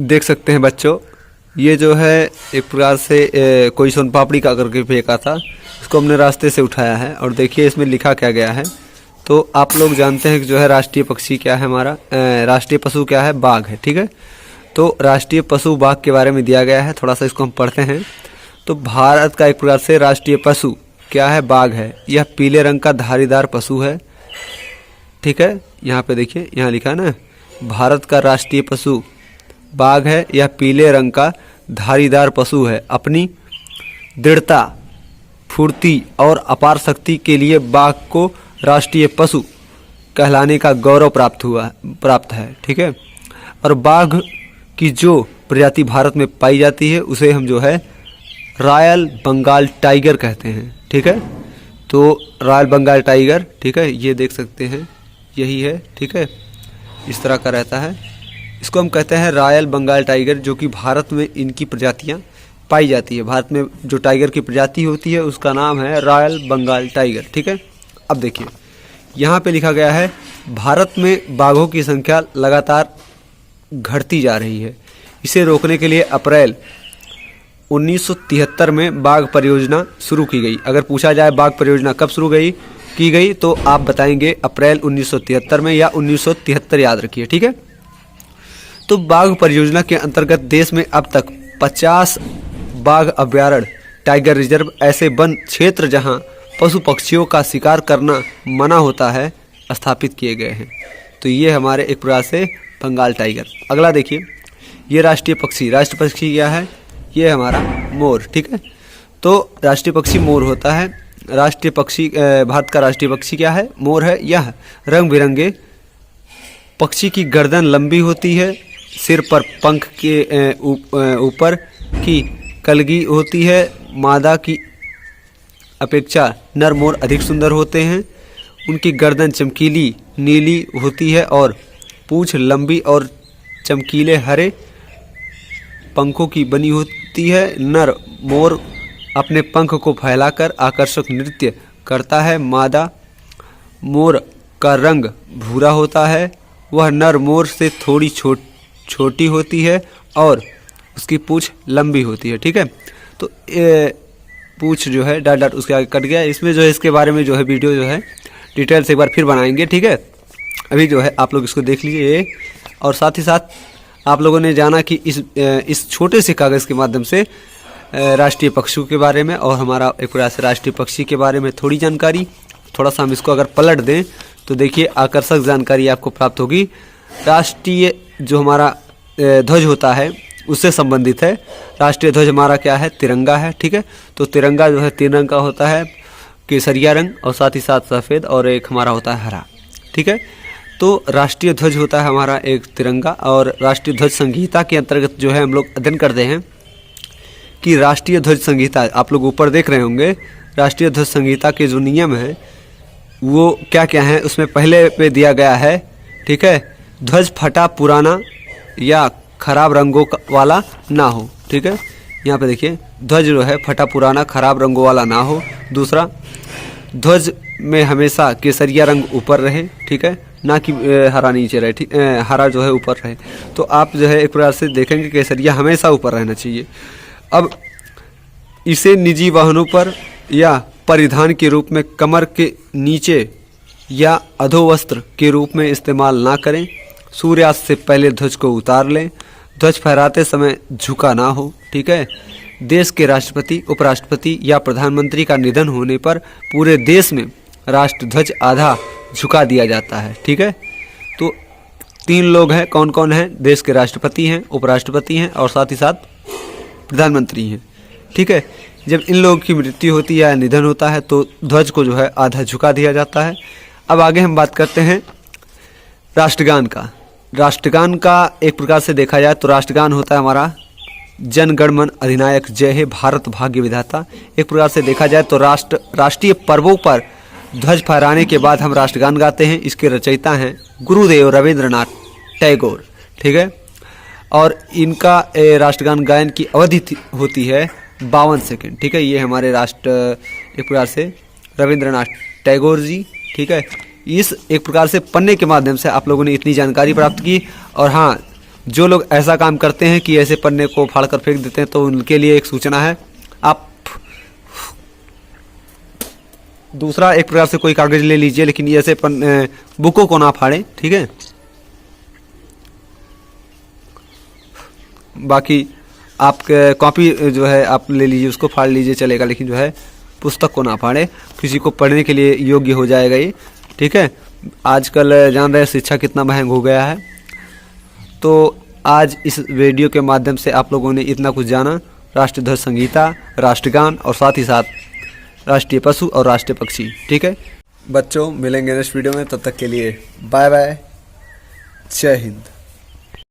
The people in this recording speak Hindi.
देख सकते हैं बच्चों, ये जो है एक प्रकार से कोई सोन पापड़ी का करके फेंका था, इसको हमने रास्ते से उठाया है। और देखिए इसमें लिखा क्या गया है। तो आप लोग जानते हैं कि जो है राष्ट्रीय पक्षी क्या है हमारा, राष्ट्रीय पशु क्या है, बाघ है। ठीक है, तो राष्ट्रीय पशु बाघ के बारे में दिया गया है, थोड़ा सा इसको हम पढ़ते हैं। तो भारत का एक प्रकार से राष्ट्रीय पशु क्या है, बाघ है। यह पीले रंग का धारीदार पशु है। ठीक है, यहाँ पे देखिए, यहाँ लिखा है ना, भारत का राष्ट्रीय पशु बाघ है। यह पीले रंग का धारीदार पशु है। अपनी दृढ़ता, फुर्ती और अपार शक्ति के लिए बाघ को राष्ट्रीय पशु कहलाने का गौरव प्राप्त है। ठीक है, और बाघ की जो प्रजाति भारत में पाई जाती है उसे हम जो है रॉयल बंगाल टाइगर कहते हैं। ठीक है, तो रॉयल बंगाल टाइगर, ठीक है, ये देख सकते हैं, यही है। ठीक है, इस तरह का रहता है, इसको हम कहते हैं रॉयल बंगाल टाइगर, जो कि भारत में इनकी प्रजातियां पाई जाती है। भारत में जो टाइगर की प्रजाति होती है उसका नाम है रॉयल बंगाल टाइगर। ठीक है, अब देखिए यहाँ पे लिखा गया है, भारत में बाघों की संख्या लगातार घटती जा रही है। इसे रोकने के लिए अप्रैल 1973 में बाघ परियोजना शुरू की गई। अगर पूछा जाए बाघ परियोजना कब शुरू की गई तो आप बताएंगे अप्रैल 1973 में या 1973, याद रखिए। ठीक है, तो बाघ परियोजना के अंतर्गत देश में अब तक 50 बाघ अभयारण्य, टाइगर रिजर्व, ऐसे वन क्षेत्र जहां पशु पक्षियों का शिकार करना मना होता है, स्थापित किए गए हैं। तो ये हमारे एक प्रकार से बंगाल टाइगर। अगला देखिए, ये राष्ट्रीय पक्षी क्या है, ये हमारा मोर। ठीक है, तो राष्ट्रीय पक्षी मोर होता है। राष्ट्रीय पक्षी, भारत का राष्ट्रीय पक्षी क्या है, मोर है। यह रंग बिरंगे पक्षी की गर्दन लंबी होती है, सिर पर पंख के ऊपर की कलगी होती है। मादा की अपेक्षा नर मोर अधिक सुंदर होते हैं। उनकी गर्दन चमकीली नीली होती है और पूंछ लंबी और चमकीले हरे पंखों की बनी होती है। नर मोर अपने पंख को फैलाकर आकर्षक नृत्य करता है। मादा मोर का रंग भूरा होता है। वह नर मोर से थोड़ी छोटी होती है और उसकी पूंछ लंबी होती है। ठीक है, तो पूंछ जो है डाट उसके आगे कट गया। इसमें जो है इसके बारे में जो है वीडियो जो है डिटेल से एक बार फिर बनाएंगे। ठीक है, अभी जो है आप लोग इसको देख लीजिए। और साथ ही साथ आप लोगों ने जाना कि इस छोटे से कागज़ के माध्यम से राष्ट्रीय पक्षियों के बारे में और हमारा एक प्रकार से राष्ट्रीय पक्षी के बारे में थोड़ी जानकारी, थोड़ा सा हम इसको अगर पलट दें तो देखिए आकर्षक जानकारी आपको प्राप्त होगी। राष्ट्रीय जो हमारा ध्वज होता है उससे संबंधित है। राष्ट्रीय ध्वज हमारा क्या है, तिरंगा है। ठीक है, तो तिरंगा जो है 3 रंग का होता है, केसरिया रंग और साथ ही साथ सफ़ेद, और एक हमारा होता है हरा। ठीक है, तो राष्ट्रीय ध्वज होता है हमारा एक तिरंगा। और राष्ट्रीय ध्वज संहिता के अंतर्गत जो है हम लोग अध्ययन करते हैं कि राष्ट्रीय ध्वज संहिता, आप लोग ऊपर देख रहे होंगे, राष्ट्रीय ध्वज संहिता के जो नियम हैं वो क्या क्या हैं, उसमें पहले पे दिया गया है। ठीक है, ध्वज फटा पुराना या खराब रंगों वाला ना हो। ठीक है, यहाँ पे देखिए, ध्वज जो है फटा पुराना खराब रंगों वाला ना हो। दूसरा, ध्वज में हमेशा केसरिया रंग ऊपर रहे। ठीक है, ना कि हरा नीचे रहे। ठीक, हरा जो है ऊपर रहे। तो आप जो है एक प्रकार से देखेंगे केसरिया हमेशा ऊपर रहना चाहिए। अब इसे निजी वाहनों पर या परिधान के रूप में कमर के नीचे या अधोवस्त्र के रूप में इस्तेमाल ना करें। सूर्यास्त से पहले ध्वज को उतार लें। ध्वज फहराते समय झुका ना हो। ठीक है, देश के राष्ट्रपति, उपराष्ट्रपति या प्रधानमंत्री का निधन होने पर पूरे देश में राष्ट्र ध्वज आधा झुका दिया जाता है। ठीक है, तो 3 लोग हैं, कौन कौन हैं, देश के राष्ट्रपति हैं, उपराष्ट्रपति हैं और साथ ही साथ प्रधानमंत्री हैं। ठीक है, जब इन लोगों की मृत्यु होती है या निधन होता है तो ध्वज को जो है आधा झुका दिया जाता है। अब आगे हम बात करते हैं राष्ट्रगान का। राष्ट्रगान का एक प्रकार से देखा जाए तो राष्ट्रगान होता है हमारा जन गण मन अधिनायक जय हे भारत भाग्य विधाता। एक प्रकार से देखा जाए तो राष्ट्रीय पर्वों पर ध्वज फहराने के बाद हम राष्ट्रगान गाते हैं। इसके रचयिता हैं गुरुदेव रविंद्रनाथ टैगोर। ठीक है, और इनका राष्ट्रगान गायन की अवधि होती है 52 सेकंड। ठीक है, ये हमारे एक प्रकार से रविंद्रनाथ टैगोर जी। ठीक है, इस एक प्रकार से पन्ने के माध्यम से आप लोगों ने इतनी जानकारी प्राप्त की। और हाँ, जो लोग ऐसा काम करते हैं कि ऐसे पन्ने को फाड़ कर फेंक देते हैं, तो उनके लिए एक सूचना है, आप दूसरा एक प्रकार से कोई कागज ले लीजिए, लेकिन ये ऐसे बुकों को ना फाड़ें, ठीक है। बाकी आप कॉपी जो है आप ले लीजिए, उसको फाड़ लीजिए चलेगा, लेकिन जो है पुस्तक को ना फाड़े, किसी को पढ़ने के लिए योग्य हो जाएगा ये, ठीक है। आजकल जान रहे हैं शिक्षा कितना महंग हो गया है। तो आज इस वीडियो के माध्यम से आप लोगों ने इतना कुछ जाना, राष्ट्रीय ध्वज संहिता, राष्ट्रगान और साथ ही साथ राष्ट्रीय पशु और राष्ट्रीय पक्षी, ठीक है। बच्चों, मिलेंगे नेक्स्ट वीडियो में, तब तक के लिए बाय बाय, जय हिंद।